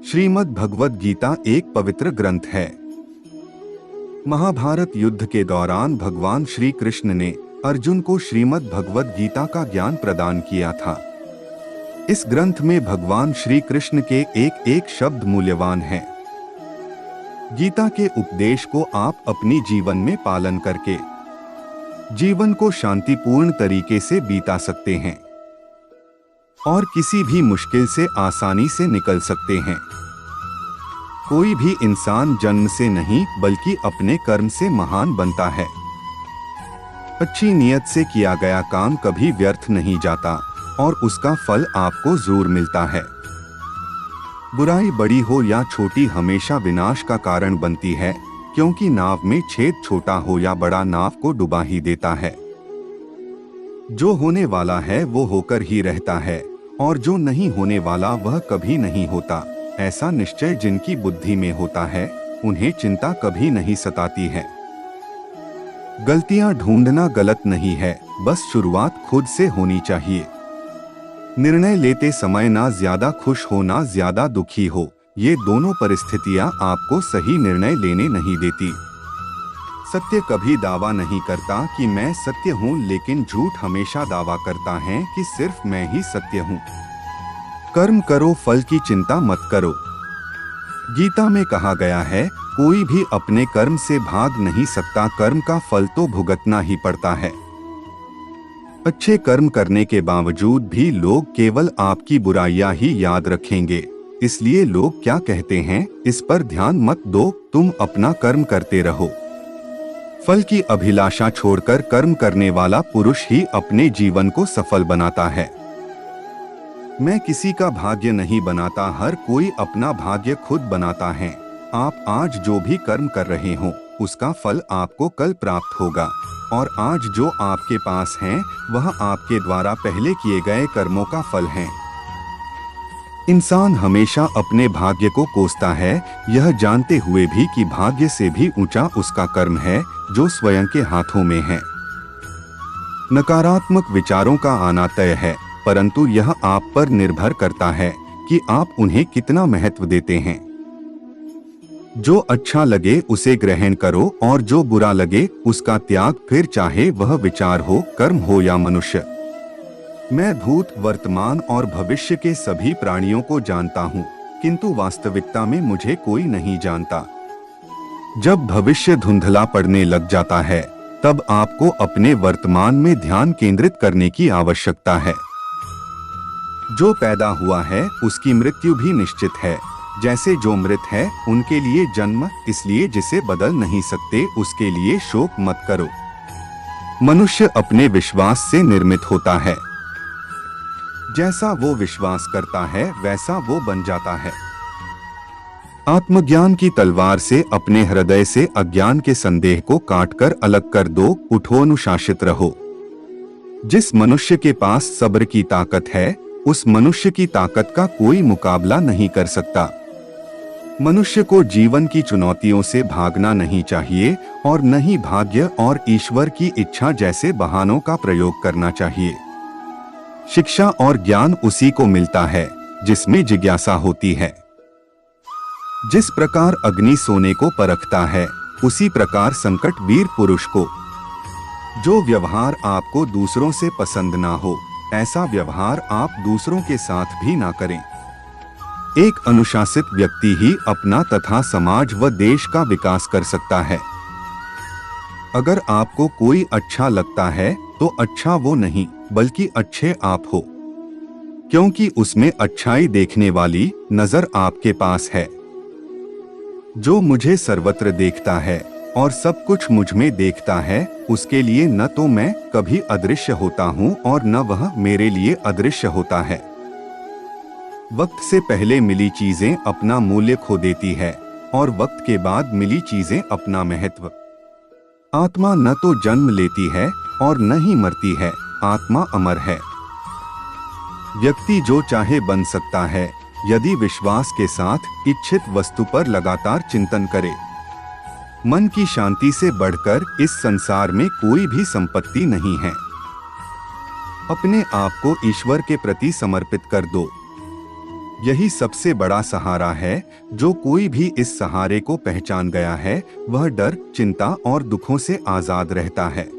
श्रीमद् भगवद गीता एक पवित्र ग्रंथ है। महाभारत युद्ध के दौरान भगवान श्री कृष्ण ने अर्जुन को श्रीमद् भगवद गीता का ज्ञान प्रदान किया था। इस ग्रंथ में भगवान श्री कृष्ण के एक एक शब्द मूल्यवान हैं। गीता के उपदेश को आप अपनी जीवन में पालन करके जीवन को शांतिपूर्ण तरीके से बीता सकते हैं और किसी भी मुश्किल से आसानी से निकल सकते हैं। कोई भी इंसान जन्म से नहीं बल्कि अपने कर्म से महान बनता है। अच्छी नीयत से किया गया काम कभी व्यर्थ नहीं जाता और उसका फल आपको जरूर मिलता है। बुराई बड़ी हो या छोटी हमेशा विनाश का कारण बनती है, क्योंकि नाव में छेद छोटा हो या बड़ा नाव को डुबा ही देता है। जो होने वाला है वो होकर ही रहता है और जो नहीं होने वाला वह कभी नहीं होता। ऐसा निश्चय जिनकी बुद्धि में होता है उन्हें चिंता कभी नहीं सताती है। गलतियां ढूंढना गलत नहीं है, बस शुरुआत खुद से होनी चाहिए। निर्णय लेते समय ना ज्यादा खुश हो ना ज्यादा दुखी हो, ये दोनों परिस्थितियां आपको सही निर्णय लेने नहीं देती। सत्य कभी दावा नहीं करता कि मैं सत्य हूँ, लेकिन झूठ हमेशा दावा करता है कि सिर्फ मैं ही सत्य हूँ। कर्म करो, फल की चिंता मत करो। गीता में कहा गया है, कोई भी अपने कर्म से भाग नहीं सकता, कर्म का फल तो भुगतना ही पड़ता है। अच्छे कर्म करने के बावजूद भी लोग केवल आपकी बुराइयां ही याद रखेंगे। इसलिए लोग क्या कहते हैं इस पर ध्यान मत दो, तुम अपना कर्म करते रहो। फल की अभिलाषा छोड़कर कर्म करने वाला पुरुष ही अपने जीवन को सफल बनाता है। मैं किसी का भाग्य नहीं बनाता, हर कोई अपना भाग्य खुद बनाता है। आप आज जो भी कर्म कर रहे हो उसका फल आपको कल प्राप्त होगा, और आज जो आपके पास है वह आपके द्वारा पहले किए गए कर्मों का फल है। इंसान हमेशा अपने भाग्य को कोसता है, यह जानते हुए भी कि भाग्य से भी ऊंचा उसका कर्म है जो स्वयं के हाथों में है। नकारात्मक विचारों का आना तय है, परंतु यह आप पर निर्भर करता है कि आप उन्हें कितना महत्व देते हैं। जो अच्छा लगे उसे ग्रहण करो और जो बुरा लगे उसका त्याग, फिर चाहे वह विचार हो, कर्म हो या मनुष्य। मैं भूत, वर्तमान और भविष्य के सभी प्राणियों को जानता हूँ, किंतु वास्तविकता में मुझे कोई नहीं जानता। जब भविष्य धुंधला पड़ने लग जाता है तब आपको अपने वर्तमान में ध्यान केंद्रित करने की आवश्यकता है। जो पैदा हुआ है उसकी मृत्यु भी निश्चित है। जैसे जो मृत है उनके लिए जन्म, इसलिए जिसे बदल नहीं सकते उसके लिए शोक मत करो। मनुष्य अपने विश्वास से निर्मित होता है। जैसा वो विश्वास करता है वैसा वो बन जाता है। आत्मज्ञान की तलवार से अपने हृदय से अज्ञान के संदेह को काटकर अलग कर दो। उठो, अनुशासित रहो। जिस मनुष्य के पास सब्र की ताकत है उस मनुष्य की ताकत का कोई मुकाबला नहीं कर सकता। मनुष्य को जीवन की चुनौतियों से भागना नहीं चाहिए और न ही भाग्य और ईश्वर की इच्छा जैसे बहानों का प्रयोग करना चाहिए। शिक्षा और ज्ञान उसी को मिलता है जिसमें जिज्ञासा होती है। जिस प्रकार अग्नि सोने को परखता है उसी प्रकार संकट वीर पुरुष को। जो व्यवहार आपको दूसरों से पसंद ना हो ऐसा व्यवहार आप दूसरों के साथ भी ना करें। एक अनुशासित व्यक्ति ही अपना तथा समाज व देश का विकास कर सकता है। अगर आपको कोई अच्छा लगता है तो अच्छा वो नहीं बल्कि अच्छे आप हो, क्योंकि उसमें अच्छाई देखने वाली नजर आपके पास है। जो मुझे सर्वत्र देखता है और सब कुछ मुझ में देखता है, उसके लिए न तो मैं कभी अदृश्य होता हूँ और न वह मेरे लिए अदृश्य होता है। वक्त से पहले मिली चीजें अपना मूल्य खो देती है और वक्त के बाद मिली चीजें अपना महत्व। आत्मा न तो जन्म लेती है और न ही मरती है, आत्मा अमर है। व्यक्ति जो चाहे बन सकता है यदि विश्वास के साथ इच्छित वस्तु पर लगातार चिंतन करे। मन की शांति से बढ़कर इस संसार में कोई भी संपत्ति नहीं है। अपने आप को ईश्वर के प्रति समर्पित कर दो। यही सबसे बड़ा सहारा है। जो कोई भी इस सहारे को पहचान गया है वह डर, चिंता और दुखों से आजाद रहता है।